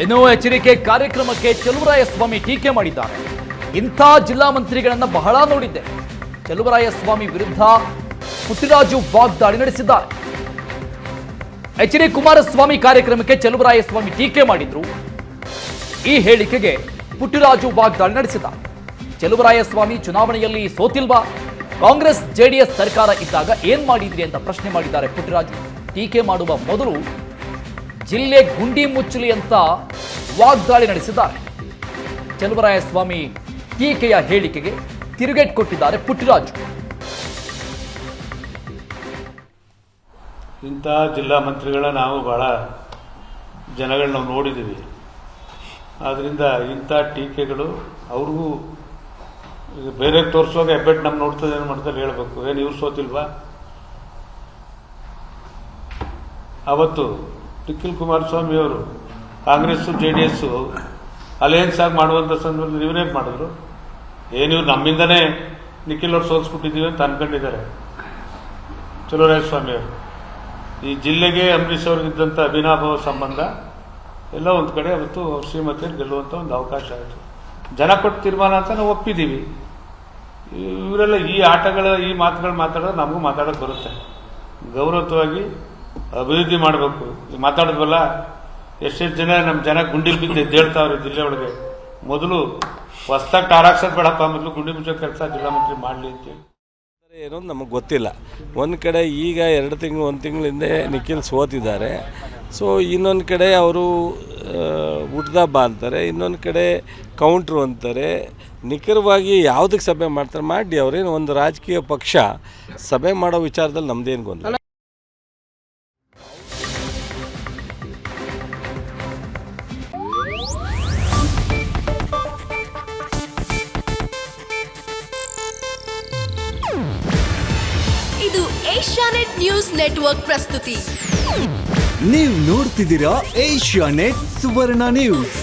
ಇನ್ನು ಎಚ್ಚರಿಕೆ ಕಾರ್ಯಕ್ರಮಕ್ಕೆ ಚಲುವರಾಯಸ್ವಾಮಿ ಟೀಕೆ ಮಾಡಿದ್ದಾರೆ. ಇಂಥ ಜಿಲ್ಲಾ ಮಂತ್ರಿಗಳನ್ನ ಬಹಳ ನೋಡಿದ್ದೆ. ಚಲುವರಾಯಸ್ವಾಮಿ ವಿರುದ್ಧ ಪುಟ್ಟರಾಜು ವಾಗ್ದಾಳಿ ನಡೆಸಿದ್ದಾರೆ. ಎಚ್.ಡಿ. ಕುಮಾರಸ್ವಾಮಿ ಕಾರ್ಯಕ್ರಮಕ್ಕೆ ಚಲುವರಾಯಸ್ವಾಮಿ ಟೀಕೆ ಮಾಡಿದ್ರು. ಈ ಹೇಳಿಕೆಗೆ ಪುಟ್ಟರಾಜು ವಾಗ್ದಾಳಿ ನಡೆಸಿದ್ದಾರೆ. ಚಲುವರಾಯಸ್ವಾಮಿ ಚುನಾವಣೆಯಲ್ಲಿ ಸೋತಿಲ್ವಾ? ಕಾಂಗ್ರೆಸ್ ಜೆಡಿಎಸ್ ಸರ್ಕಾರ ಇದ್ದಾಗ ಏನ್ ಮಾಡಿದ್ರಿ ಅಂತ ಪ್ರಶ್ನೆ ಮಾಡಿದ್ದಾರೆ ಪುಟ್ಟರಾಜು. ಟೀಕೆ ಮಾಡುವ ಮೊದಲು ಜಿಲ್ಲೆ ಗುಂಡಿ ಮುಚ್ಚಲಿ ಅಂತ ವಾಗ್ದಾಳಿ ನಡೆಸಿದ್ದಾರೆ. ಚಲುವರಾಯಸ್ವಾಮಿ ಟೀಕೆಯ ಹೇಳಿಕೆಗೆ ತಿರುಗೇಟ್ ಕೊಟ್ಟಿದ್ದಾರೆ ಪುಟ್ಟರಾಜು. ಇಂಥ ಜಿಲ್ಲಾ ಮಂತ್ರಿಗಳ ನಾವು ಭಾಳ ಜನಗಳನ್ನ ನಾವು ನೋಡಿದ್ದೀವಿ. ಆದ್ದರಿಂದ ಇಂಥ ಟೀಕೆಗಳು ಅವ್ರಿಗೂ ಬೇರೆ ತೋರಿಸುವಾಗ ಹೆಬ್ಬೆಟ್ಟು ನಮ್ಮ ನೋಡ್ತದೆ ಏನು ಮಾಡ್ತಾರೆ ಹೇಳಬೇಕು. ಏನು ಇವ್ರು ಸೋತಿಲ್ವಾ? ಅವತ್ತು ನಿಖಿಲ್ ಕುಮಾರಸ್ವಾಮಿ ಅವರು ಕಾಂಗ್ರೆಸ್ಸು JDS ಅಲಯನ್ಸ್ ಆಗಿ ಮಾಡುವಂಥ ಸಂದರ್ಭದಲ್ಲಿ ಇವರೇನು ಮಾಡಿದ್ರು? ಏನು ನಮ್ಮಿಂದನೇ ನಿಖಿಲ್ ಅವ್ರು ಸೋಲ್ಸ್ಬಿಟ್ಟಿದ್ದೀವಿ ಅಂತ ಅನ್ಕೊಂಡಿದ್ದಾರೆ ಚಲುವರಾಯಸ್ವಾಮಿ ಅವರು. ಈ ಜಿಲ್ಲೆಗೆ ಅಂಬರೀಷ್ ಅವ್ರಿಗಿದ್ದಂಥ ಅವಿನಾಭಾವ ಸಂಬಂಧ ಎಲ್ಲ ಒಂದು ಕಡೆ ಅವತ್ತು ಅವ್ರ ಶ್ರೀಮತಿಯಲ್ಲಿ ಗೆಲ್ಲುವಂಥ ಒಂದು ಅವಕಾಶ ಆಯಿತು. ಜನ ಕೊಟ್ಟು ತೀರ್ಮಾನ ಅಂತ ನಾವು ಒಪ್ಪಿದ್ದೀವಿ. ಇವರೆಲ್ಲ ಈ ಆಟಗಳ ಈ ಮಾತುಗಳು ಮಾತಾಡೋದು ನಮಗೂ ಮಾತಾಡೋಕೆ ಬರುತ್ತೆ. ಗೌರವವಾಗಿ ಅಭಿವೃದ್ಧಿ ಮಾಡಬೇಕು. ಈ ಮಾತಾಡಿದ್ವಲ್ಲ, ಎಷ್ಟೆಷ್ಟು ಜನ ನಮ್ಮ ಜನ ಗುಂಡಿ ಬಿದ್ದು ಎದ್ದೇಳ್ತಾವ್ರೆ ಜಿಲ್ಲೆ ಒಳಗೆ. ಮೊದಲು ಹೊಸ್ದಾಗಿ ಟಾರಾಕ್ಸೋದು ಬೇಡಪ್ಪ, ಮೊದಲು ಗುಂಡಿ ಮುಚ್ಚೋ ಕೆಲಸ ಜಿಲ್ಲಾ ಮಂತ್ರಿ ಮಾಡಲಿ ಅಂತೇಳಿ. ಏನೋ ನಮಗೆ ಗೊತ್ತಿಲ್ಲ. ಒಂದು ಕಡೆ ಈಗ 2 ತಿಂಗಳು 1 ತಿಂಗಳ ಹಿಂದೆ ನಿಖಿಲ್ ಸೋತಿದ್ದಾರೆ. ಸೊ ಇನ್ನೊಂದು ಕಡೆ ಅವರು ಹುಟ್ದಬ್ಬ ಅಂತಾರೆ, ಇನ್ನೊಂದು ಕಡೆ ಕೌಂಟ್ರು ಅಂತಾರೆ. ನಿಖರವಾಗಿ ಯಾವುದಕ್ಕೆ ಸಭೆ ಮಾಡ್ತಾರೆ ಮಾಡಿ, ಅವರೇನು ಒಂದು ರಾಜಕೀಯ ಪಕ್ಷ ಸಭೆ ಮಾಡೋ ವಿಚಾರದಲ್ಲಿ ನಮ್ಮದೇನು ಗೊಂದಲ. ಇದು ಏಷ್ಯಾನೆಟ್ ನ್ಯೂಸ್ ನೆಟ್ವರ್ಕ್ ಪ್ರಸ್ತುತಿ. ನೀವು ನೋಡ್ತಿದ್ದೀರಾ ಏಷ್ಯಾನೆಟ್ ಸುವರ್ಣ ನ್ಯೂಸ್.